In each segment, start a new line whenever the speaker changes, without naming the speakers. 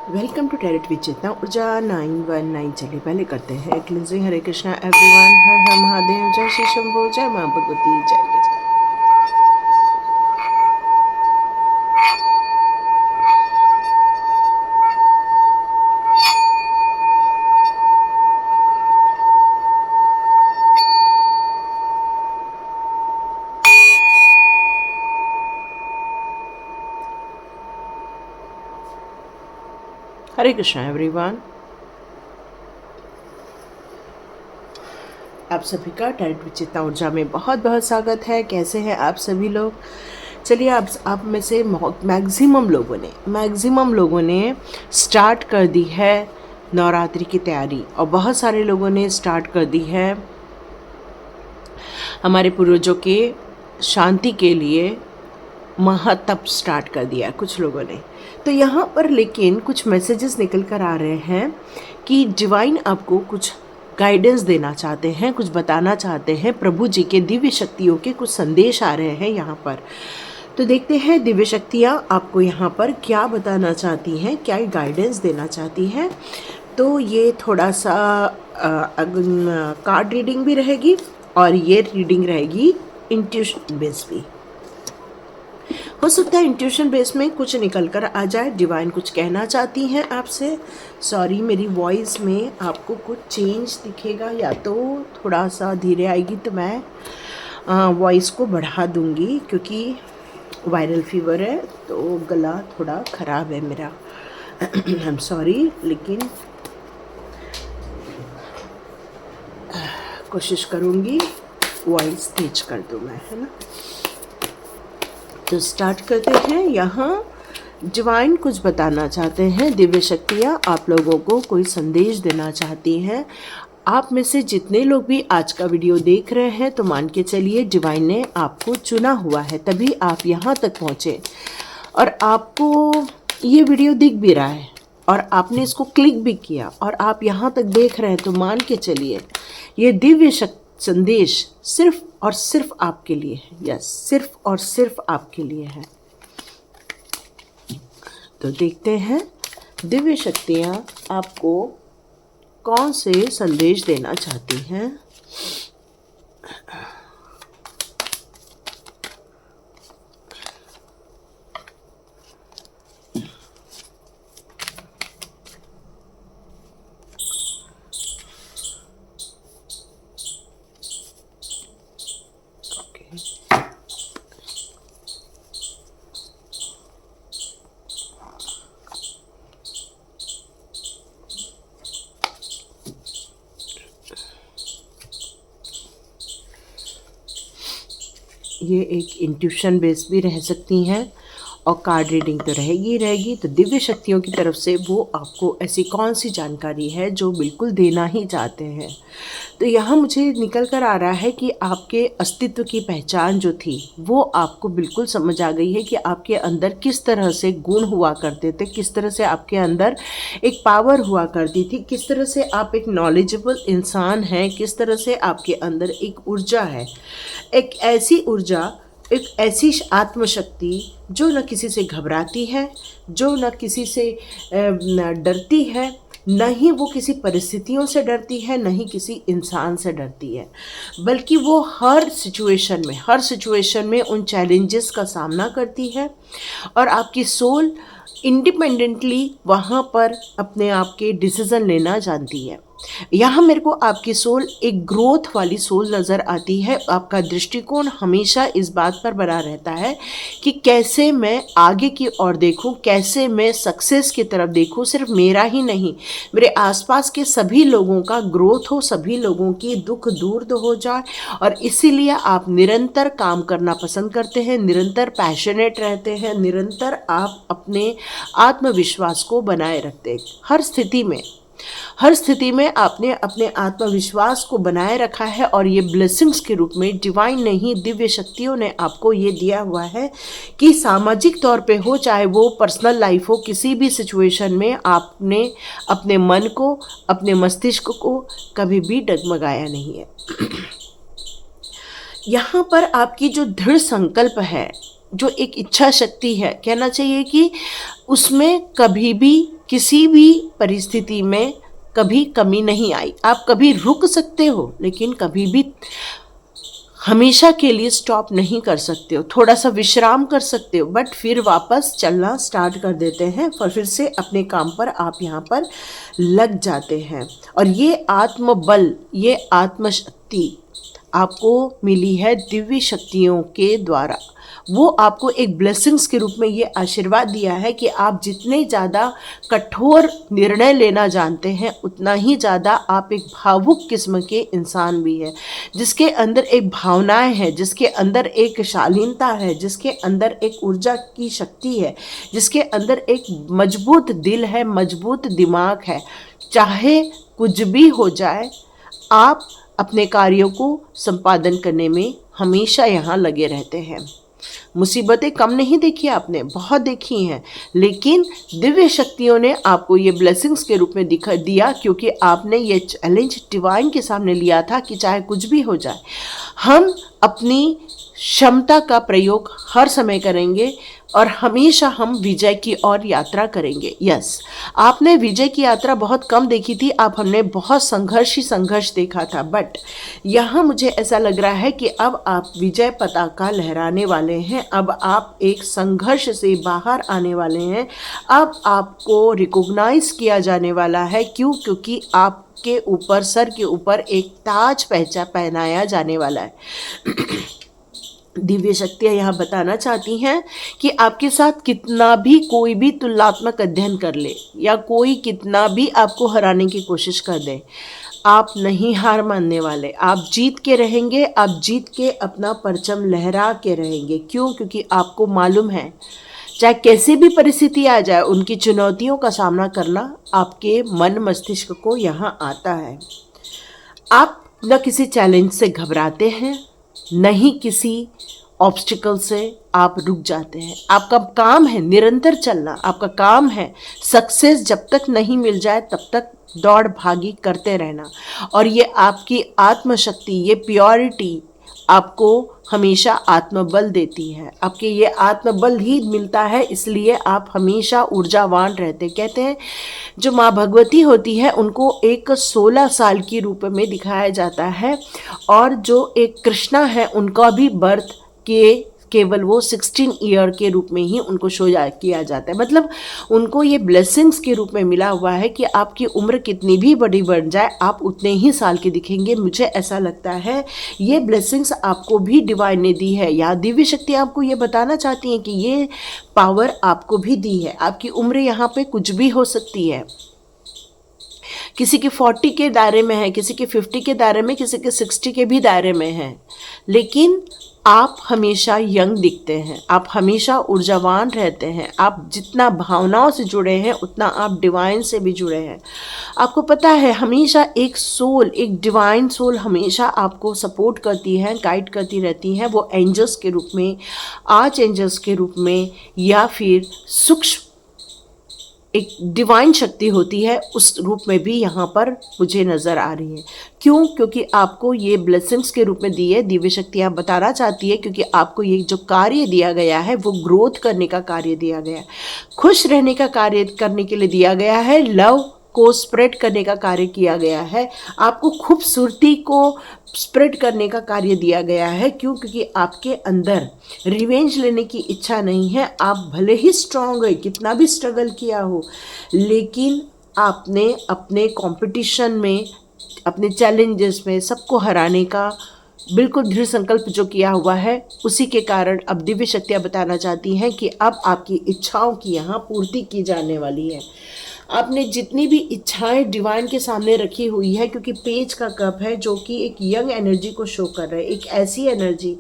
Welcome to tarot with चेतना ऊर्जा 919। चलिए पहले करते हैं क्लिनजिंग। हरे कृष्णा एवरीवन, हर हर महादेव, जय श्री शंभू, जय मां भगवती, जय गजानन। हरे कृष्णा एवरीवन, आप सभी का टैरेट विद चेतना ऊर्जा में बहुत बहुत स्वागत है। कैसे हैं आप सभी लोग? चलिए आप में से मैक्सिमम लोगों ने स्टार्ट कर दी है नवरात्रि की तैयारी, और बहुत सारे लोगों ने स्टार्ट कर दी है हमारे पूर्वजों के शांति के लिए महातप स्टार्ट कर दिया कुछ लोगों ने। तो यहाँ पर लेकिन कुछ मैसेजेस निकल कर आ रहे हैं कि डिवाइन आपको कुछ गाइडेंस देना चाहते हैं, कुछ बताना चाहते हैं। प्रभु जी के दिव्य शक्तियों के कुछ संदेश आ रहे हैं यहाँ पर। तो देखते हैं दिव्य शक्तियाँ आपको यहाँ पर क्या बताना चाहती हैं, क्या गाइडेंस देना चाहती हैं। तो ये थोड़ा सा कार्ड रीडिंग भी रहेगी और ये रीडिंग रहेगी इंट्यूशन बेस भी। हो सकता है इंट्यूशन बेस में कुछ निकल कर आ जाए, डिवाइन कुछ कहना चाहती हैं आपसे। सॉरी, मेरी वॉइस में आपको कुछ चेंज दिखेगा, या तो थोड़ा सा धीरे आएगी तो मैं वॉइस को बढ़ा दूंगी, क्योंकि वायरल फीवर है तो गला थोड़ा ख़राब है मेरा। आई एम सॉरी, लेकिन कोशिश करूँगी वॉइस तेज कर दूँ मैं, है ना। तो स्टार्ट करते हैं। यहाँ डिवाइन कुछ बताना चाहते हैं, दिव्य शक्तियाँ आप लोगों को कोई संदेश देना चाहती हैं। आप में से जितने लोग भी आज का वीडियो देख रहे हैं, तो मान के चलिए डिवाइन ने आपको चुना हुआ है, तभी आप यहाँ तक पहुँचे और आपको ये वीडियो दिख भी रहा है और आपने इसको क्लिक भी किया और आप यहाँ तक देख रहे हैं। तो मान के चलिए ये दिव्य संदेश सिर्फ और सिर्फ आपके लिए है। यस, सिर्फ और सिर्फ आपके लिए है। तो देखते हैं दिव्य शक्तियाँ आपको कौन से संदेश देना चाहती हैं। ये एक इंट्यूशन बेस भी रह सकती हैं और कार्ड रीडिंग तो रहेगी ही रहेगी। तो दिव्य शक्तियों की तरफ से वो आपको ऐसी कौन सी जानकारी है जो बिल्कुल देना ही चाहते हैं। तो यहाँ मुझे निकल कर आ रहा है कि आपके अस्तित्व की पहचान जो थी वो आपको बिल्कुल समझ आ गई है कि आपके अंदर किस तरह से गुण हुआ करते थे, किस तरह से आपके अंदर एक पावर हुआ करती थी, किस तरह से आप एक नॉलेजेबल इंसान हैं, किस तरह से आपके अंदर एक ऊर्जा है, एक ऐसी ऊर्जा, एक ऐसी आत्मशक्ति जो न किसी से घबराती है, जो न किसी से डरती है, न ही वो किसी परिस्थितियों से डरती है, न ही किसी इंसान से डरती है, बल्कि वो हर सिचुएशन में उन चैलेंजेस का सामना करती है। और आपकी सोल इंडिपेंडेंटली वहाँ पर अपने आप के डिसीज़न लेना जानती है। यहाँ मेरे को आपकी सोल एक ग्रोथ वाली सोल नज़र आती है। आपका दृष्टिकोण हमेशा इस बात पर बना रहता है कि कैसे मैं आगे की ओर देखूं, कैसे मैं सक्सेस की तरफ देखूं। सिर्फ मेरा ही नहीं, मेरे आसपास के सभी लोगों का ग्रोथ हो, सभी लोगों की दुख दूर हो जाए। और इसीलिए आप निरंतर काम करना पसंद करते हैं, निरंतर पैशनेट रहते हैं, निरंतर आप अपने आत्मविश्वास को बनाए रखते हैं। हर स्थिति में आपने अपने आत्मविश्वास को बनाए रखा है। और ये ब्लेसिंग्स के रूप में डिवाइन ने ही, दिव्य शक्तियों ने आपको ये दिया हुआ है कि सामाजिक तौर पे हो, चाहे वो पर्सनल लाइफ हो, किसी भी सिचुएशन में आपने अपने मन को, अपने मस्तिष्क को कभी भी डगमगाया नहीं है। यहाँ पर आपकी जो दृढ़ संकल्प है, जो एक इच्छा शक्ति है, कहना चाहिए कि उसमें कभी भी किसी भी परिस्थिति में कभी कमी नहीं आई। आप कभी रुक सकते हो, लेकिन कभी भी हमेशा के लिए स्टॉप नहीं कर सकते हो। थोड़ा सा विश्राम कर सकते हो, बट फिर वापस चलना स्टार्ट कर देते हैं और फिर से अपने काम पर आप यहाँ पर लग जाते हैं। और ये आत्मबल, ये आत्मशक्ति आपको मिली है दिव्य शक्तियों के द्वारा। वो आपको एक ब्लेसिंग्स के रूप में ये आशीर्वाद दिया है कि आप जितने ज़्यादा कठोर निर्णय लेना जानते हैं, उतना ही ज़्यादा आप एक भावुक किस्म के इंसान भी है, जिसके अंदर एक भावनाएं हैं, जिसके अंदर एक शालीनता है, जिसके अंदर एक ऊर्जा की शक्ति है, जिसके अंदर एक मजबूत दिल है, मजबूत दिमाग है। चाहे कुछ भी हो जाए, आप अपने कार्यों को संपादन करने में हमेशा यहाँ लगे रहते हैं। मुसीबतें कम नहीं देखी आपने, बहुत देखी हैं, लेकिन दिव्य शक्तियों ने आपको ये ब्लेसिंग्स के रूप में दिखा दिया, क्योंकि आपने ये चैलेंज डिवाइन के सामने लिया था कि चाहे कुछ भी हो जाए, हम अपनी क्षमता का प्रयोग हर समय करेंगे और हमेशा हम विजय की ओर यात्रा करेंगे। यस, आपने विजय की यात्रा बहुत कम देखी थी, आप हमने बहुत संघर्ष ही संघर्ष देखा था, बट यहाँ मुझे ऐसा लग रहा है कि अब आप विजय पताका लहराने वाले हैं। अब आप एक संघर्ष से बाहर आने वाले हैं। अब आपको रिकॉग्नाइज किया जाने वाला है। क्यों? क्योंकि आपके ऊपर, सर के ऊपर एक ताज पहनाया जाने वाला है। दिव्य शक्तियाँ यहाँ बताना चाहती हैं कि आपके साथ कितना भी कोई भी तुलनात्मक अध्ययन कर ले या कोई कितना भी आपको हराने की कोशिश कर दे, आप नहीं हार मानने वाले। आप जीत के रहेंगे, आप जीत के अपना परचम लहरा के रहेंगे। क्यों? क्योंकि आपको मालूम है, चाहे कैसी भी परिस्थिति आ जाए, उनकी चुनौतियों का सामना करना आपके मन मस्तिष्क को यहाँ आता है। आप न किसी चैलेंज से घबराते हैं, नहीं किसी ऑब्स्टिकल से आप रुक जाते हैं। आपका काम है निरंतर चलना, आपका काम है सक्सेस जब तक नहीं मिल जाए तब तक दौड़ भागी करते रहना। और ये आपकी आत्मशक्ति, ये प्योरिटी आपको हमेशा आत्मबल देती है। आपके ये आत्मबल ही मिलता है, इसलिए आप हमेशा ऊर्जावान रहते। कहते हैं जो माँ भगवती होती है उनको एक 16 साल की रूप में दिखाया जाता है, और जो एक कृष्णा है उनका भी बर्थ के केवल वो 16 ईयर के रूप में ही उनको शो किया जाता है। मतलब उनको ये ब्लेसिंग्स के रूप में मिला हुआ है कि आपकी उम्र कितनी भी बड़ी बढ़ जाए, आप उतने ही साल के दिखेंगे। मुझे ऐसा लगता है ये ब्लेसिंग्स आपको भी डिवाइन ने दी है, या दिव्य शक्ति आपको ये बताना चाहती है कि ये पावर आपको भी दी है। आपकी उम्र यहाँ पे कुछ भी हो सकती है। किसी के 40 के दायरे में है, किसी के 50 के दायरे में, किसी के 60 के भी दायरे में है, लेकिन आप हमेशा यंग दिखते हैं, आप हमेशा ऊर्जावान रहते हैं। आप जितना भावनाओं से जुड़े हैं उतना आप डिवाइन से भी जुड़े हैं। आपको पता है हमेशा एक सोल, एक डिवाइन सोल हमेशा आपको सपोर्ट करती है, गाइड करती रहती है। वो एंजल्स के रूप में, आर्च एंजल्स के रूप में, या फिर सूक्ष्म एक डिवाइन शक्ति होती है, उस रूप में भी यहाँ पर मुझे नज़र आ रही है। क्यों? क्योंकि आपको ये ब्लेसिंग्स के रूप में दी है। दिव्य शक्ति आप बताना चाहती है क्योंकि आपको ये जो कार्य दिया गया है वो ग्रोथ करने का कार्य दिया गया है, खुश रहने का कार्य करने के लिए दिया गया है, लव को स्प्रेड करने का कार्य किया गया है, आपको खूबसूरती को स्प्रेड करने का कार्य दिया गया है। क्यों? क्योंकि आपके अंदर रिवेंज लेने की इच्छा नहीं है। आप भले ही स्ट्रांग है, कितना भी स्ट्रगल किया हो, लेकिन आपने अपने कंपटीशन में, अपने चैलेंजेस में सबको हराने का बिल्कुल दृढ़ संकल्प जो किया हुआ है, उसी के कारण अब दिव्य शक्तियाँ बताना चाहती हैं कि अब आपकी इच्छाओं की यहाँ पूर्ति की जाने वाली है। आपने जितनी भी इच्छाएं डिवाइन के सामने रखी हुई है, क्योंकि पेज का कप है जो कि एक यंग एनर्जी को शो कर रहा है, एक ऐसी एनर्जी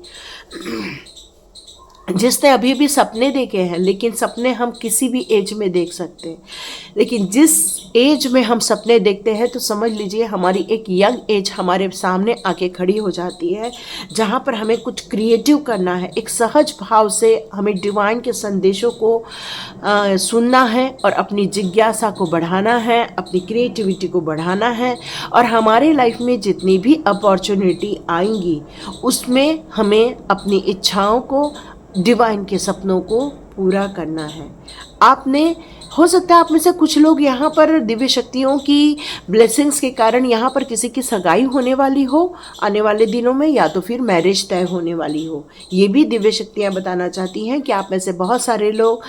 जिसने अभी भी सपने देखे हैं, लेकिन सपने हम किसी भी एज में देख सकते हैं, लेकिन जिस एज में हम सपने देखते हैं तो समझ लीजिए हमारी एक यंग एज हमारे सामने आके खड़ी हो जाती है, जहाँ पर हमें कुछ क्रिएटिव करना है। एक सहज भाव से हमें डिवाइन के संदेशों को सुनना है और अपनी जिज्ञासा को बढ़ाना है, अपनी क्रिएटिविटी को बढ़ाना है, और हमारे लाइफ में जितनी भी अपॉर्चुनिटी आएंगी उसमें हमें अपनी इच्छाओं को, डिवाइन के सपनों को पूरा करना है। आपने हो सकता है आप में से कुछ लोग यहाँ पर दिव्य शक्तियों की ब्लेसिंग्स के कारण यहाँ पर किसी की सगाई होने वाली हो आने वाले दिनों में, या तो फिर मैरिज तय होने वाली हो। ये भी दिव्य शक्तियाँ बताना चाहती हैं कि आप में से बहुत सारे लोग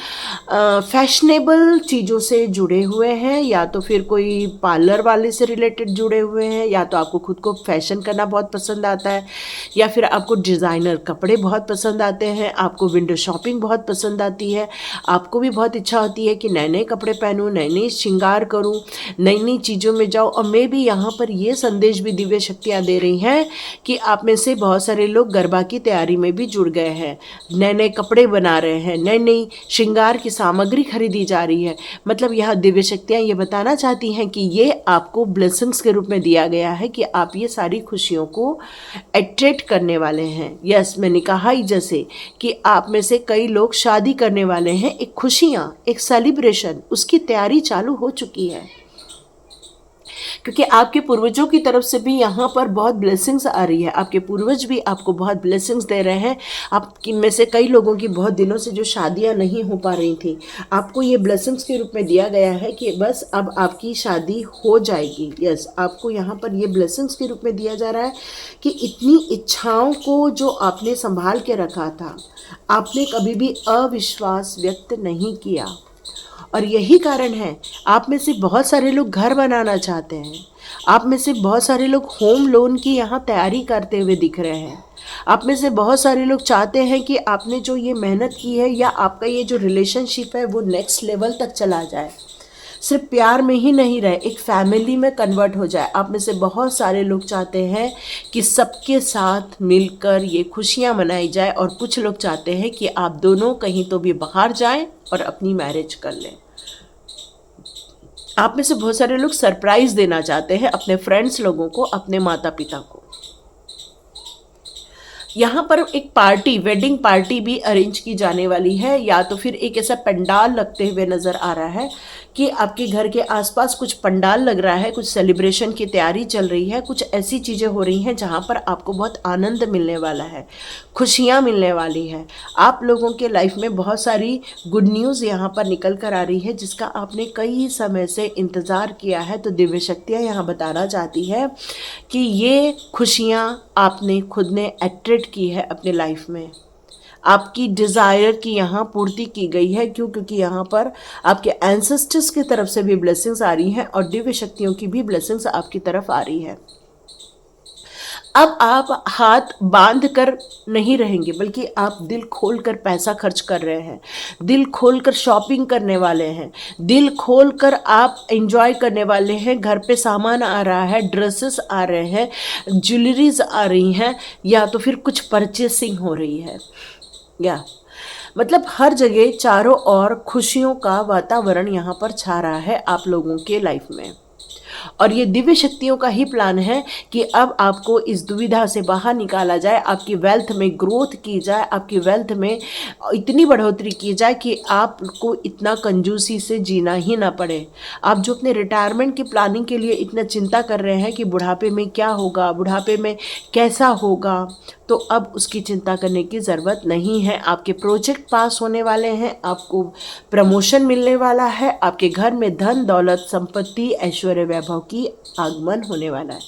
फैशनेबल चीज़ों से जुड़े हुए हैं, या तो फिर कोई पार्लर वाले से रिलेटेड जुड़े हुए हैं, या तो आपको खुद को फैशन करना बहुत पसंद आता है, या फिर आपको डिज़ाइनर कपड़े बहुत पसंद आते हैं, आपको विंडो शॉपिंग बहुत पसंद आती है, आपको भी बहुत इच्छा होती है कि नए नए कपड़े पहनूँ, नए नए श्रृंगार करूँ, नई नई चीज़ों में जाऊँ। और मैं भी यहाँ पर ये संदेश भी दिव्य शक्तियाँ दे रही हैं कि आप में से बहुत सारे लोग गरबा की तैयारी में भी जुड़ गए हैं, नए नए कपड़े बना रहे हैं, नई नई श्रृंगार की सामग्री खरीदी जा रही है। मतलब यह दिव्य शक्तियाँ ये बताना चाहती हैं कि ये आपको ब्लेसिंग्स के रूप में दिया गया है कि आप ये सारी खुशियों को अट्रैक्ट करने वाले हैं। यस, मैंने कहा ही जैसे कि आप में से कई लोग शादी करने वाले हैं, एक खुशियाँ, एक सेलिब्रेशन, उसकी तैयारी चालू हो चुकी है, क्योंकि आपके पूर्वजों की तरफ से भी यहाँ पर बहुत ब्लेसिंग्स आ रही है। आपके पूर्वज भी आपको बहुत ब्लेसिंग्स दे रहे हैं। आपकी में से कई लोगों की बहुत दिनों से जो शादियाँ नहीं हो पा रही थी, आपको ये ब्लेसिंग्स के रूप में दिया गया है कि बस अब आपकी शादी हो जाएगी। यस, आपको यहाँ पर ये ब्लेसिंग्स के रूप में दिया जा रहा है कि इतनी इच्छाओं को जो आपने संभाल के रखा था, आपने कभी भी अविश्वास व्यक्त नहीं किया, और यही कारण है आप में से बहुत सारे लोग घर बनाना चाहते हैं। आप में से बहुत सारे लोग होम लोन की यहाँ तैयारी करते हुए दिख रहे हैं। आप में से बहुत सारे लोग चाहते हैं कि आपने जो ये मेहनत की है या आपका ये जो रिलेशनशिप है वो नेक्स्ट लेवल तक चला जाए, सिर्फ प्यार में ही नहीं रहे, एक फैमिली में कन्वर्ट हो जाए। आप में से बहुत सारे लोग चाहते हैं कि सबके साथ मिलकर ये खुशियाँ मनाई जाए, और कुछ लोग चाहते हैं कि आप दोनों कहीं तो भी बाहर जाएं और अपनी मैरिज कर लें। आप में से बहुत सारे लोग सरप्राइज़ देना चाहते हैं अपने फ्रेंड्स लोगों को, अपने माता पिता को। यहाँ पर एक पार्टी, वेडिंग पार्टी भी अरेंज की जाने वाली है, या तो फिर एक ऐसा पंडाल लगते हुए नज़र आ रहा है कि आपके घर के आसपास कुछ पंडाल लग रहा है, कुछ सेलिब्रेशन की तैयारी चल रही है, कुछ ऐसी चीज़ें हो रही हैं जहाँ पर आपको बहुत आनंद मिलने वाला है, खुशियाँ मिलने वाली है। आप लोगों के लाइफ में बहुत सारी गुड न्यूज़ यहाँ पर निकल कर आ रही है जिसका आपने कई समय से इंतज़ार किया है। तो दिव्य शक्तियाँ यहाँ बताना चाहती है कि ये खुशियाँ आपने खुद ने अट्रैक्ट की है अपने लाइफ में, आपकी डिज़ायर की यहाँ पूर्ति की गई है। क्यों? क्योंकि यहाँ पर आपके एंसेस्टर्स की तरफ से भी ब्लेसिंग्स आ रही हैं और दिव्य शक्तियों की भी ब्लेसिंग्स आपकी तरफ आ रही है। अब आप हाथ बांध कर नहीं रहेंगे, बल्कि आप दिल खोल कर पैसा खर्च कर रहे हैं, दिल खोल कर शॉपिंग करने वाले हैं, दिल खोल कर आप एंजॉय करने वाले हैं। घर पे सामान आ रहा है, ड्रेसेस आ रहे हैं, ज्वेलरीज आ रही हैं, या तो फिर कुछ परचेसिंग हो रही है, या मतलब हर जगह चारों ओर खुशियों का वातावरण यहाँ पर छा रहा है आप लोगों के लाइफ में। और ये दिव्य शक्तियों का ही प्लान है कि अब आपको इस दुविधा से बाहर निकाला जाए, आपकी वेल्थ में ग्रोथ की जाए, आपकी वेल्थ में इतनी बढ़ोतरी की जाए कि आपको इतना कंजूसी से जीना ही ना पड़े। आप जो अपने रिटायरमेंट की प्लानिंग के लिए इतना चिंता कर रहे हैं कि बुढ़ापे में क्या होगा, बुढ़ापे में कैसा होगा, तो अब उसकी चिंता करने की ज़रूरत नहीं है। आपके प्रोजेक्ट पास होने वाले हैं, आपको प्रमोशन मिलने वाला है, आपके घर में धन दौलत संपत्ति ऐश्वर्य वैभव की आगमन होने वाला है।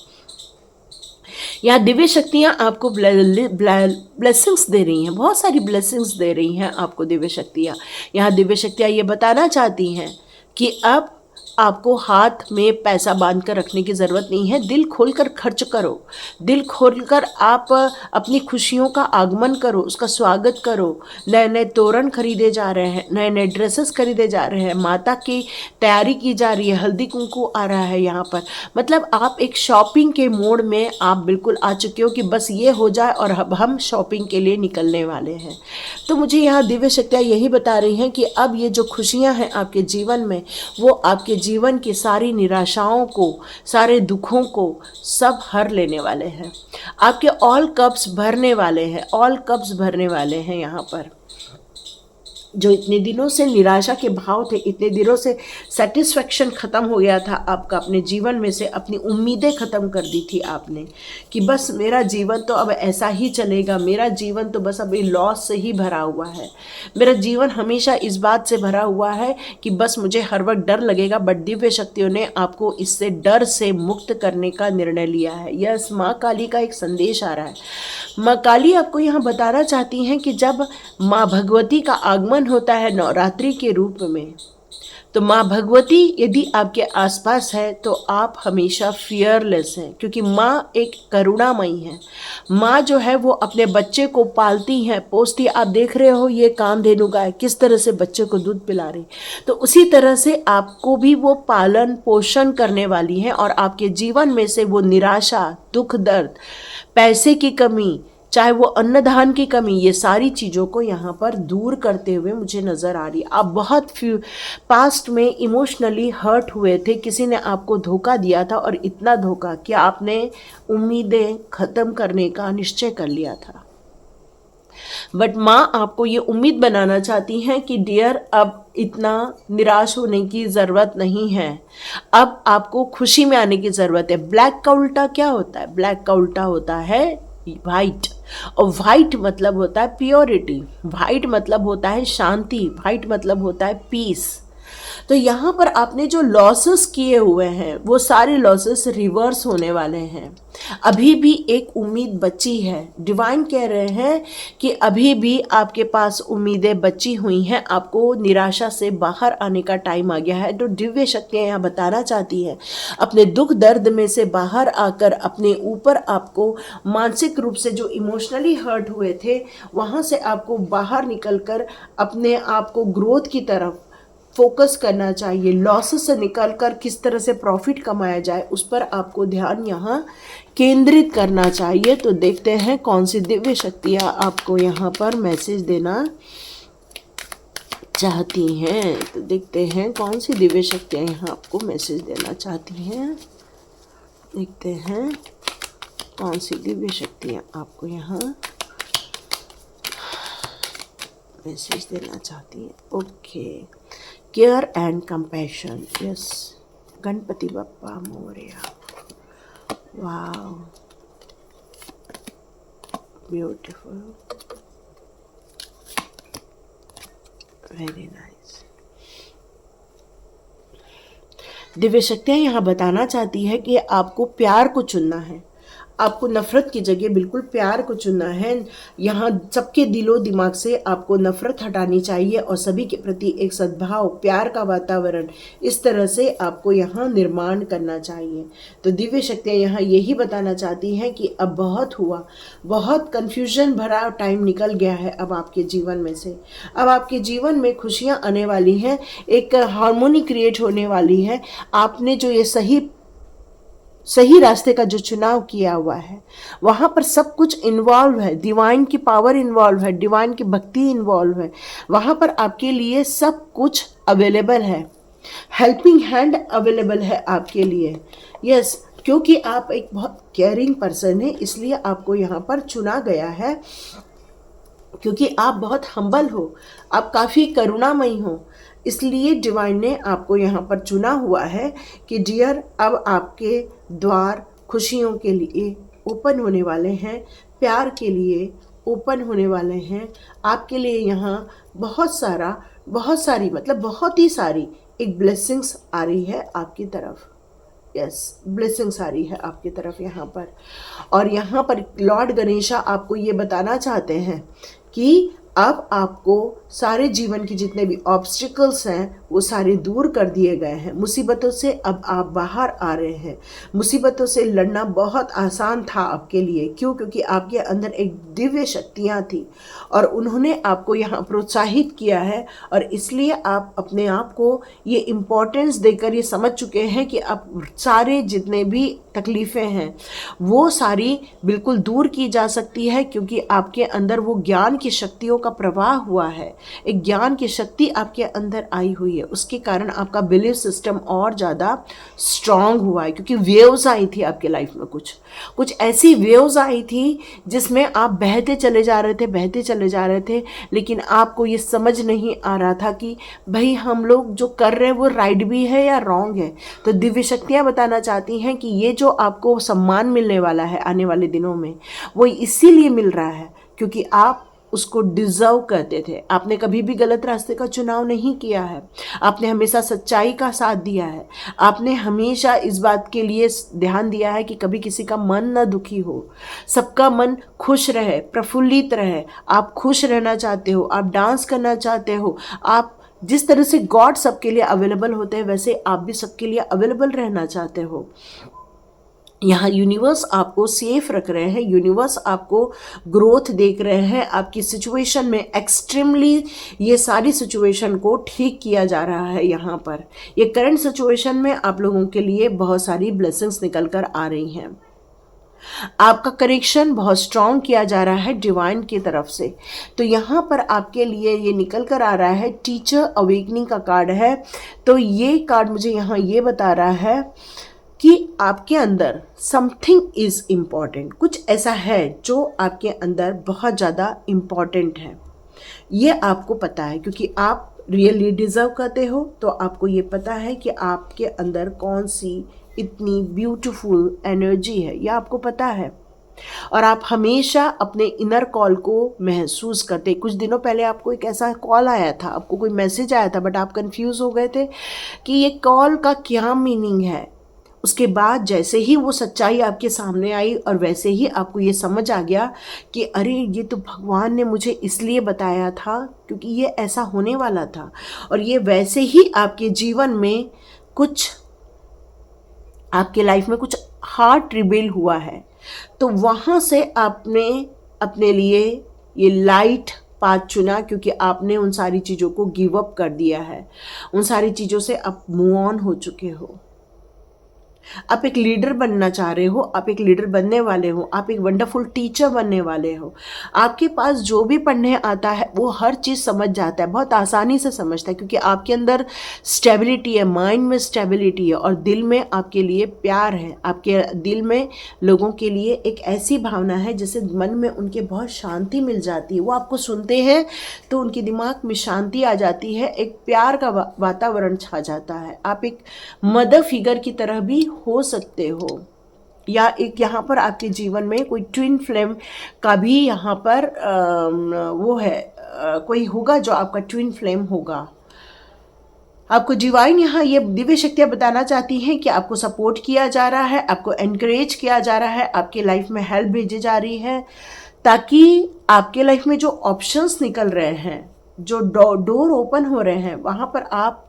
यहाँ दिव्य शक्तियाँ आपको ब्लेसिंग्स दे रही हैं, बहुत सारी ब्लेसिंग्स दे रही हैं आपको दिव्य शक्तियाँ। यहाँ दिव्य शक्तियाँ ये बताना चाहती हैं कि अब आपको हाथ में पैसा बांध कर रखने की ज़रूरत नहीं है, दिल खोलकर खर्च करो, दिल खोलकर आप अपनी खुशियों का आगमन करो, उसका स्वागत करो। नए नए तोरण खरीदे जा रहे हैं, नए नए ड्रेसेस खरीदे जा रहे हैं, माता की तैयारी की जा रही है, हल्दी कुंकू आ रहा है यहाँ पर। मतलब आप एक शॉपिंग के मोड में आप बिल्कुल आ चुके हो कि बस ये हो जाए और अब हम शॉपिंग के लिए निकलने वाले हैं। तो मुझे यहाँ दिव्य शक्तियाँ यही बता रही हैं कि अब ये जो खुशियाँ हैं आपके जीवन में, वो आपके जीवन की सारी निराशाओं को, सारे दुखों को सब हर लेने वाले हैं। आपके ऑल कप्स भरने वाले हैं, ऑल कप्स भरने वाले हैं यहाँ पर। जो इतने दिनों से निराशा के भाव थे, इतने दिनों से सेटिस्फेक्शन ख़त्म हो गया था आपका अपने जीवन में से, अपनी उम्मीदें ख़त्म कर दी थी आपने कि बस मेरा जीवन तो अब ऐसा ही चलेगा, मेरा जीवन तो बस अभी लॉस से ही भरा हुआ है, मेरा जीवन हमेशा इस बात से भरा हुआ है कि बस मुझे हर वक्त डर लगेगा। बट दिव्य शक्तियों ने आपको इससे डर से मुक्त करने का निर्णय लिया है। यस, माँ काली का एक संदेश आ रहा है। माँ काली आपको यहाँ बताना चाहती हैं कि जब माँ भगवती का आगमन होता है नवरात्रि के रूप में, तो माँ भगवती यदि आपके आसपास है तो आप हमेशा फियरलेस हैं, क्योंकि माँ एक करुणामयी है। माँ जो है वो अपने बच्चे को पालती हैं, पोसती। आप देख रहे हो ये कामधेनु गाय किस तरह से बच्चे को दूध पिला रही, तो उसी तरह से आपको भी वो पालन पोषण करने वाली हैं और आपके जीवन में से वो निराशा, दुख, दर्द, पैसे की कमी, चाहे वो अन्नदान की कमी, ये सारी चीज़ों को यहाँ पर दूर करते हुए मुझे नज़र आ रही है। आप बहुत पास्ट में इमोशनली हर्ट हुए थे, किसी ने आपको धोखा दिया था और इतना धोखा कि आपने उम्मीदें ख़त्म करने का निश्चय कर लिया था। बट माँ आपको ये उम्मीद बनाना चाहती हैं कि डियर, अब इतना निराश होने की ज़रूरत नहीं है, अब आपको खुशी में आने की ज़रूरत है। ब्लैक का उल्टा क्या होता है? ब्लैक का उल्टा होता है वाइट, और वाइट मतलब होता है प्योरिटी, वाइट मतलब होता है शांति, वाइट मतलब होता है पीस। तो यहाँ पर आपने जो लॉसेस किए हुए हैं वो सारे लॉसेस रिवर्स होने वाले हैं। अभी भी एक उम्मीद बची है। डिवाइन कह रहे हैं कि अभी भी आपके पास उम्मीदें बची हुई हैं, आपको निराशा से बाहर आने का टाइम आ गया है। तो दिव्य शक्तियाँ यहाँ बताना चाहती हैं, अपने दुख दर्द में से बाहर आकर अपने ऊपर आपको मानसिक रूप से जो इमोशनली हर्ट हुए थे वहाँ से आपको बाहर निकलकर अपने आप को ग्रोथ की तरफ फोकस करना चाहिए। लॉसेस से निकलकर किस तरह से प्रॉफिट कमाया जाए उस पर आपको ध्यान यहाँ केंद्रित करना चाहिए। तो देखते हैं कौन सी दिव्य शक्तियाँ आपको यहाँ पर मैसेज देना चाहती हैं। तो देखते हैं कौन सी दिव्य शक्तियाँ यहाँ आपको मैसेज देना चाहती हैं। देखते हैं कौन सी दिव्य शक्तियाँ आपको यहाँ मैसेज देना चाहती हैं। Okay, care and compassion. Yes, Ganpati Bappa Morya. Wow, beautiful, very nice. Divya शक्तियाँ यहाँ बताना चाहती है कि आपको प्यार को चुनना है, आपको नफ़रत की जगह बिल्कुल प्यार को चुनना है। यहाँ सबके दिलो दिमाग से आपको नफ़रत हटानी चाहिए और सभी के प्रति एक सद्भाव, प्यार का वातावरण इस तरह से आपको यहाँ निर्माण करना चाहिए। तो दिव्य शक्तियाँ यहाँ यही बताना चाहती हैं कि अब बहुत हुआ, बहुत कन्फ्यूजन भरा टाइम निकल गया है अब आपके जीवन में से। अब आपके जीवन में खुशियाँ आने वाली हैं, एक हार्मोनी क्रिएट होने वाली है। आपने जो ये सही रास्ते का जो चुनाव किया हुआ है वहाँ पर सब कुछ इन्वॉल्व है, डिवाइन की पावर इन्वॉल्व है, डिवाइन की भक्ति इन्वॉल्व है। वहाँ पर आपके लिए सब कुछ अवेलेबल है, हेल्पिंग हैंड अवेलेबल है आपके लिए। यस, क्योंकि आप एक बहुत केयरिंग पर्सन है इसलिए आपको यहाँ पर चुना गया है, क्योंकि आप बहुत हम्बल हो, आप काफ़ी करुणामयी हो, इसलिए डिवाइन ने आपको यहाँ पर चुना हुआ है कि डियर, अब आपके द्वार खुशियों के लिए ओपन होने वाले हैं, प्यार के लिए ओपन होने वाले हैं। आपके लिए यहाँ बहुत सारी मतलब बहुत ही सारी एक ब्लेसिंग्स आ रही है आपकी तरफ। यस, ब्लेसिंग्स आ रही है आपकी तरफ यहाँ पर। और यहाँ पर लॉर्ड गणेशा आपको ये बताना चाहते हैं कि अब आपको सारे जीवन के जितने भी ऑब्स्टिकल्स हैं वो सारे दूर कर दिए गए हैं। मुसीबतों से अब आप बाहर आ रहे हैं। मुसीबतों से लड़ना बहुत आसान था आपके लिए। क्यों? क्योंकि आपके अंदर एक दिव्य शक्तियाँ थी और उन्होंने आपको यहाँ प्रोत्साहित किया है, और इसलिए आप अपने आप को ये इम्पोर्टेंस देकर ये समझ चुके हैं कि अब सारे जितने भी तकलीफ़ें हैं वो सारी बिल्कुल दूर की जा सकती है, क्योंकि आपके अंदर वो ज्ञान की शक्तियों का प्रवाह हुआ है, एक ज्ञान की शक्ति आपके अंदर आई हुई है, उसके कारण आपका बिलीफ सिस्टम और ज़्यादा स्ट्रांग हुआ है। क्योंकि वेव्स आई थी आपके लाइफ में, कुछ ऐसी वेव्स आई थी जिसमें आप बहते चले जा रहे थे, बहते चले जा रहे थे, लेकिन आपको ये समझ नहीं आ रहा था कि भाई हम लोग जो कर रहे हैं वो राइट भी है या रॉन्ग है। तो दिव्य शक्तियाँ बताना चाहती हैं कि ये जो आपको सम्मान मिलने वाला है आने वाले दिनों में, वो इसीलिए मिल रहा है क्योंकि आप उसको डिज़र्व करते थे। आपने कभी भी गलत रास्ते का चुनाव नहीं किया है, आपने हमेशा सच्चाई का साथ दिया है, आपने हमेशा इस बात के लिए ध्यान दिया है कि कभी किसी का मन न दुखी हो, सबका मन खुश रहे, प्रफुल्लित रहे। आप खुश रहना चाहते हो, आप डांस करना चाहते हो, आप जिस तरह से गॉड सबके लिए अवेलेबल होते हैं वैसे आप भी सबके लिए अवेलेबल रहना चाहते हो। यहाँ यूनिवर्स आपको सेफ रख रहे हैं, यूनिवर्स आपको ग्रोथ देख रहे हैं, आपकी सिचुएशन में एक्सट्रीमली ये सारी सिचुएशन को ठीक किया जा रहा है। यहाँ पर ये करंट सिचुएशन में आप लोगों के लिए बहुत सारी ब्लेसिंग्स निकल कर आ रही हैं। आपका करेक्शन बहुत स्ट्रांग किया जा रहा है डिवाइन की तरफ से। तो यहाँ पर आपके लिए ये निकल कर आ रहा है, टीचर अवेकनिंग का कार्ड है। तो ये कार्ड मुझे यहाँ ये बता रहा है कि आपके अंदर समथिंग इज़ इम्पॉर्टेंट, कुछ ऐसा है जो आपके अंदर बहुत ज़्यादा इम्पॉर्टेंट है। ये आपको पता है क्योंकि आप रियली डिज़र्व करते हो। तो आपको ये पता है कि आपके अंदर कौन सी इतनी ब्यूटीफुल एनर्जी है, ये आपको पता है। और आप हमेशा अपने इनर कॉल को महसूस करते। कुछ दिनों पहले आपको एक ऐसा कॉल आया था, आपको कोई मैसेज आया था, बट आप कंफ्यूज हो गए थे कि ये कॉल का क्या मीनिंग है। उसके बाद जैसे ही वो सच्चाई आपके सामने आई और वैसे ही आपको ये समझ आ गया कि अरे ये तो भगवान ने मुझे इसलिए बताया था क्योंकि ये ऐसा होने वाला था। और ये वैसे ही आपके जीवन में कुछ, आपके लाइफ में कुछ हार्ट रिबेल हुआ है। तो वहाँ से आपने अपने लिए ये लाइट पाथ चुना क्योंकि आपने उन सारी चीज़ों को गिव अप कर दिया है, उन सारी चीज़ों से आप मूव ऑन हो चुके हो। आप एक लीडर बनना चाह रहे हो, आप एक लीडर बनने वाले हो, आप एक वंडरफुल टीचर बनने वाले हो। आपके पास जो भी पढ़ने आता है वो हर चीज़ समझ जाता है, बहुत आसानी से समझता है क्योंकि आपके अंदर स्टेबिलिटी है, माइंड में स्टेबिलिटी है और दिल में आपके लिए प्यार है। आपके दिल में लोगों के लिए एक ऐसी भावना है जिससे मन में उनके बहुत शांति मिल जाती है। वो आपको सुनते हैं तो उनके दिमाग में शांति आ जाती है, एक प्यार का वातावरण छा जाता है। आप एक मदर फिगर की तरह भी हो सकते हो, या एक यहाँ पर आपके जीवन में कोई ट्विन फ्लेम का भी यहाँ पर वो है, कोई होगा जो आपका ट्विन फ्लेम होगा। आपको डिवाइन यहाँ ये दिव्य शक्तियाँ बताना चाहती हैं कि आपको सपोर्ट किया जा रहा है, आपको एनकरेज किया जा रहा है, आपके लाइफ में हेल्प भेजी जा रही है ताकि आपके लाइफ में जो ऑप्शंस निकल रहे हैं, जो डोर ओपन हो रहे हैं, वहाँ पर आप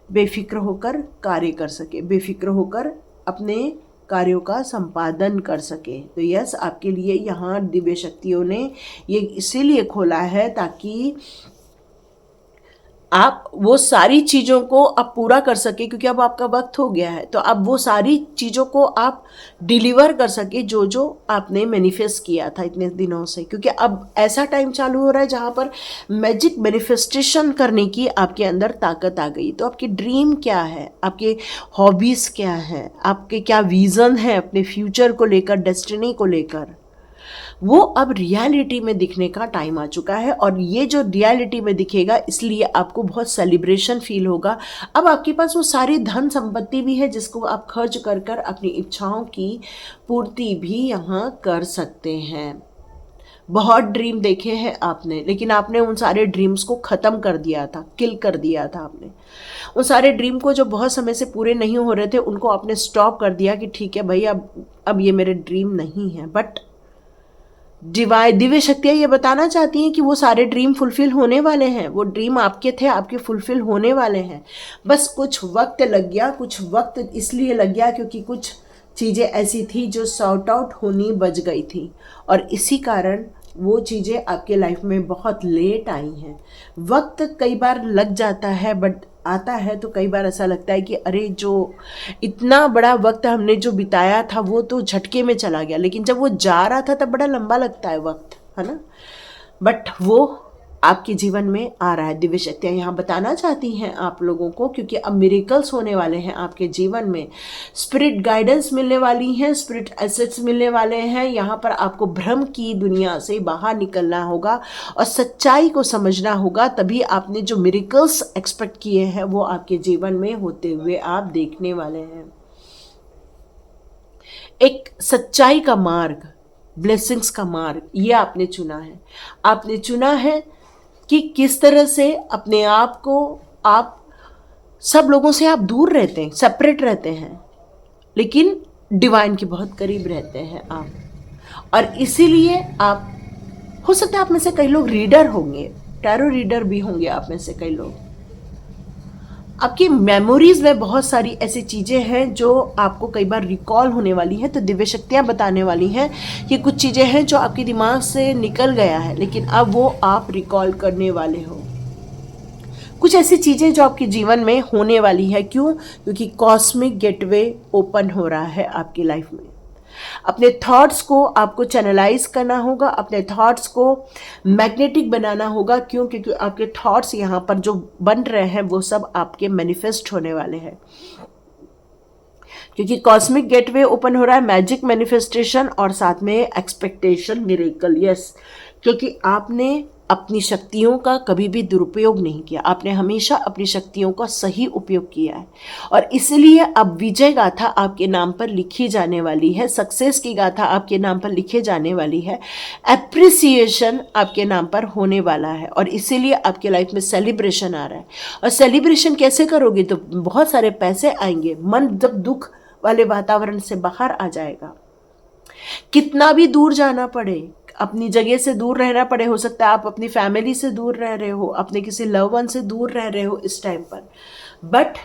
बेफिक्र होकर कार्य कर सके, बेफिक्र होकर अपने कार्यों का संपादन कर सके। तो यस, आपके लिए यहाँ दिव्य शक्तियों ने ये इसीलिए खोला है ताकि आप वो सारी चीज़ों को अब पूरा कर सके, क्योंकि अब आपका वक्त हो गया है। तो अब वो सारी चीज़ों को आप डिलीवर कर सके जो जो आपने मैनिफेस्ट किया था इतने दिनों से, क्योंकि अब ऐसा टाइम चालू हो रहा है जहाँ पर मैजिक मैनिफेस्टेशन करने की आपके अंदर ताकत आ गई। तो आपकी ड्रीम क्या है, आपके हॉबीज़ क्या है, आपके क्या विज़न है अपने फ्यूचर को लेकर, डेस्टिनी को लेकर, वो अब रियलिटी में दिखने का टाइम आ चुका है। और ये जो रियलिटी में दिखेगा इसलिए आपको बहुत सेलिब्रेशन फील होगा। अब आपके पास वो सारी धन संपत्ति भी है जिसको आप खर्च कर कर अपनी इच्छाओं की पूर्ति भी यहाँ कर सकते हैं। बहुत ड्रीम देखे हैं आपने, लेकिन आपने उन सारे ड्रीम्स को ख़त्म कर दिया था, किल कर दिया था आपने। उन सारे ड्रीम को जो बहुत समय से पूरे नहीं हो रहे थे उनको आपने स्टॉप कर दिया कि ठीक है भाई, अब ये मेरे ड्रीम नहीं है। बट दिव्य शक्तियाँ ये बताना चाहती हैं कि वो सारे ड्रीम फुलफिल होने वाले हैं। वो ड्रीम आपके थे, आपके फुलफिल होने वाले हैं। बस कुछ वक्त लग गया, कुछ वक्त इसलिए लग गया क्योंकि कुछ चीज़ें ऐसी थी जो सॉर्ट आउट होनी बच गई थी, और इसी कारण वो चीज़ें आपके लाइफ में बहुत लेट आई हैं। वक्त कई बार लग जाता है, बट आता है तो कई बार ऐसा लगता है कि अरे जो इतना बड़ा वक्त हमने जो बिताया था वो तो झटके में चला गया, लेकिन जब वो जा रहा था तब बड़ा लंबा लगता है वक्त, है ना। बट वो आपके जीवन में आ रहा है। दिव्य शक्तियाँ यहाँ बताना चाहती हैं आप लोगों को, क्योंकि अब मिरेकल्स होने वाले हैं आपके जीवन में, स्पिरिट गाइडेंस मिलने वाली हैं, स्पिरिट एसेट्स मिलने वाले हैं। यहाँ पर आपको भ्रम की दुनिया से बाहर निकलना होगा और सच्चाई को समझना होगा, तभी आपने जो मिरेकल्स एक्सपेक्ट किए हैं वो आपके जीवन में होते हुए आप देखने वाले हैं। एक सच्चाई का मार्ग, ब्लेसिंग्स का मार्ग, ये आपने चुना है। आपने चुना है कि किस तरह से अपने आप को, आप सब लोगों से आप दूर रहते हैं, सेपरेट रहते हैं, लेकिन डिवाइन के बहुत करीब रहते हैं आप। और इसीलिए आप, हो सकता है आप में से कई लोग रीडर होंगे, टैरो रीडर भी होंगे आप में से कई लोग। आपकी मेमोरीज में बहुत सारी ऐसी चीज़ें हैं जो आपको कई बार रिकॉल होने वाली हैं। तो दिव्य शक्तियाँ बताने वाली हैं कि कुछ चीज़ें हैं जो आपके दिमाग से निकल गया है, लेकिन अब वो आप रिकॉल करने वाले हो। कुछ ऐसी चीज़ें जो आपके जीवन में होने वाली है। क्यों? क्योंकि कॉस्मिक गेटवे ओपन हो रहा है आपकी लाइफ में। अपने थॉट्स को आपको चैनलाइज करना होगा, अपने थॉट्स को मैग्नेटिक बनाना होगा। क्यों? क्योंकि आपके थॉट्स यहाँ पर जो बन रहे हैं वो सब आपके मैनिफेस्ट होने वाले हैं। क्योंकि कॉस्मिक गेटवे ओपन हो रहा है, मैजिक मैनिफेस्टेशन और साथ में एक्सपेक्टेशन, मिरेकल। यस, क्योंकि आपने अपनी शक्तियों का कभी भी दुरुपयोग नहीं किया, आपने हमेशा अपनी शक्तियों का सही उपयोग किया है। और इसलिए अब विजय गाथा आपके नाम पर लिखी जाने वाली है, सक्सेस की गाथा आपके नाम पर लिखे जाने वाली है, एप्रिसिएशन आपके नाम पर होने वाला है। और इसीलिए आपके लाइफ में सेलिब्रेशन आ रहा है। और सेलिब्रेशन कैसे करोगे? तो बहुत सारे पैसे आएंगे, मन जब दुख वाले वातावरण से बाहर आ जाएगा। कितना भी दूर जाना पड़े, अपनी जगह से दूर रहना पड़े, हो सकता है आप अपनी फैमिली से दूर रह रहे हो, अपने किसी लव वन से दूर रह रहे हो इस टाइम पर, बट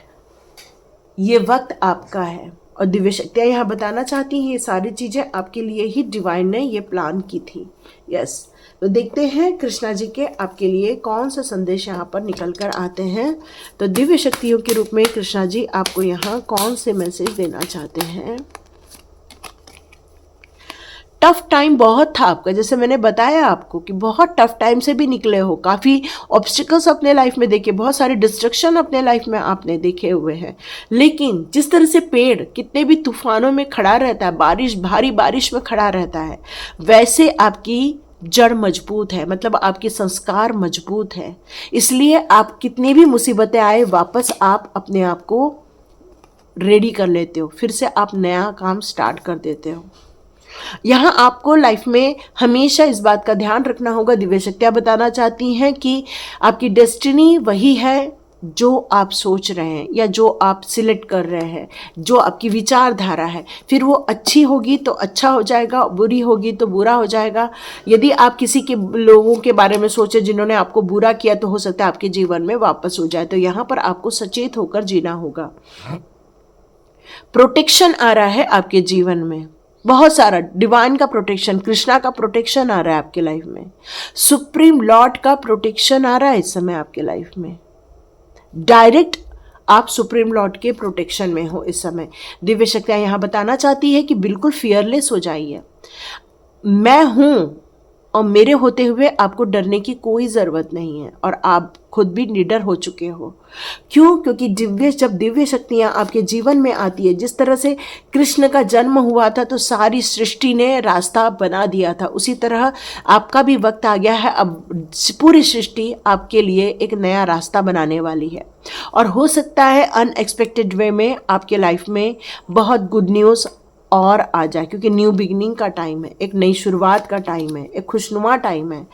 ये वक्त आपका है। और दिव्य शक्तियाँ यहाँ बताना चाहती हैं ये सारी चीज़ें आपके लिए ही डिवाइन ने ये प्लान की थी। यस, तो देखते हैं कृष्णा जी के आपके लिए कौन सा संदेश यहाँ पर निकल कर आते हैं। तो दिव्य शक्तियों के रूप में कृष्णा जी आपको यहाँ कौन से मैसेज देना चाहते हैं। टफ टाइम बहुत था आपका, जैसे मैंने बताया आपको कि बहुत टफ टाइम से भी निकले हो, काफ़ी ऑब्स्टिकल्स अपने लाइफ में देखे, बहुत सारे डिस्ट्रक्शन अपने लाइफ में आपने देखे हुए हैं। लेकिन जिस तरह से पेड़ कितने भी तूफानों में खड़ा रहता है, बारिश, भारी बारिश में खड़ा रहता है, वैसे आपकी जड़ मजबूत है, मतलब आपके संस्कार मजबूत है। इसलिए आप कितनी भी मुसीबतें आए, वापस आप अपने आप को रेडी कर लेते हो, फिर से आप नया काम स्टार्ट कर देते हो। यहाँ आपको लाइफ में हमेशा इस बात का ध्यान रखना होगा, दिव्य शक्तियाँ बताना चाहती हैं कि आपकी डेस्टिनी वही है जो आप सोच रहे हैं या जो आप सिलेक्ट कर रहे हैं, जो आपकी विचारधारा है। फिर वो अच्छी होगी तो अच्छा हो जाएगा, बुरी होगी तो बुरा हो जाएगा। यदि आप किसी के लोगों के बारे में सोचे जिन्होंने आपको बुरा किया, तो हो सकता है आपके जीवन में वापस हो जाए। तो यहाँ पर आपको सचेत होकर जीना होगा। प्रोटेक्शन आ रहा है आपके जीवन में, बहुत सारा डिवाइन का प्रोटेक्शन, कृष्णा का प्रोटेक्शन आ रहा है आपके लाइफ में, सुप्रीम लॉर्ड का प्रोटेक्शन आ रहा है इस समय आपके लाइफ में। डायरेक्ट आप सुप्रीम लॉर्ड के प्रोटेक्शन में हो इस समय। दिव्य शक्तियाँ यहाँ बताना चाहती है कि बिल्कुल फियरलेस हो जाइए। मैं हूँ और मेरे होते हुए आपको डरने की कोई ज़रूरत नहीं है, और आप खुद भी निडर हो चुके हो। क्यों? क्योंकि जब दिव्य शक्तियाँ आपके जीवन में आती है, जिस तरह से कृष्ण का जन्म हुआ था तो सारी सृष्टि ने रास्ता बना दिया था, उसी तरह आपका भी वक्त आ गया है। अब पूरी सृष्टि आपके लिए एक नया रास्ता बनाने वाली है, और हो सकता है अनएक्सपेक्टेड वे में आपके लाइफ में बहुत गुड न्यूज़ और आ जाए, क्योंकि न्यू बिगिनिंग का टाइम है, एक नई शुरुआत का टाइम है, एक खुशनुमा टाइम है।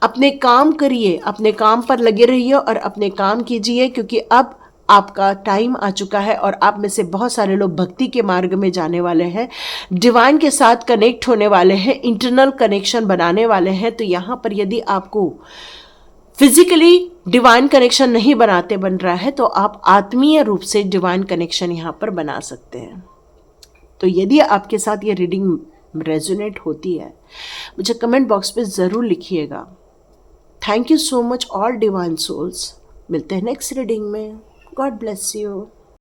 अपने काम करिए, अपने काम पर लगे रहिए और अपने काम कीजिए, क्योंकि अब आपका टाइम आ चुका है। और आप में से बहुत सारे लोग भक्ति के मार्ग में जाने वाले हैं, डिवाइन के साथ कनेक्ट होने वाले हैं, इंटरनल कनेक्शन बनाने वाले हैं। तो यहाँ पर यदि आपको फिजिकली डिवाइन कनेक्शन नहीं बन रहा है, तो आप आत्मीय रूप से डिवाइन कनेक्शन यहाँ पर बना सकते हैं। तो यदि आपके साथ ये रीडिंग रेजोनेट होती है, मुझे कमेंट बॉक्स पे ज़रूर लिखिएगा। Thank you so much all divine souls. मिलते हैं नेक्स्ट रीडिंग में। God bless you.